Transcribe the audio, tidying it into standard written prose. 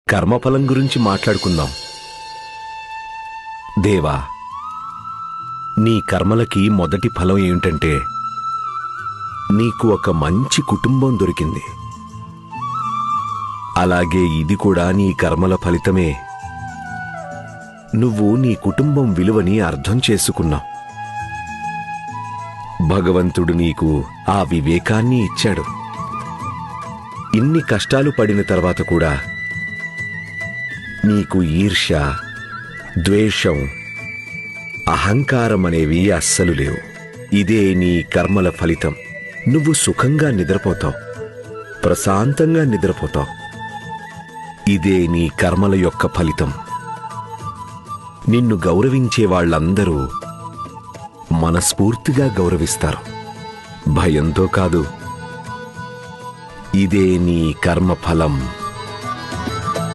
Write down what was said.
కర్మఫలం గురించి మాట్లాడుకుందాం. దేవా, నీ కర్మలకి మొదటి ఫలం ఏమిటంటే నీకు ఒక మంచి కుటుంబం దొరికింది. అలాగే ఇది కూడా నీ కర్మల ఫలితమే. నువ్వు నీ కుటుంబం విలువని అర్థం చేసుకున్నావు. భగవంతుడు నీకు ఆ వివేకాన్ని ఇచ్చాడు. ఇన్ని కష్టాలు పడిన తర్వాత కూడా నీకు ఈర్ష్య, ద్వేషం, అహంకారం అనేవి అస్సలు లేవు. ఇదే నీ కర్మల ఫలితం. నువ్వు సుఖంగా నిద్రపోతావు, ప్రశాంతంగా నిద్రపోతావు. ఇదే నీ కర్మల యొక్క ఫలితం. నిన్ను గౌరవించే వాళ్ళందరూ మనస్ఫూర్తిగా గౌరవిస్తారు, భయంతో కాదు. ఇదే నీ కర్మ ఫలం.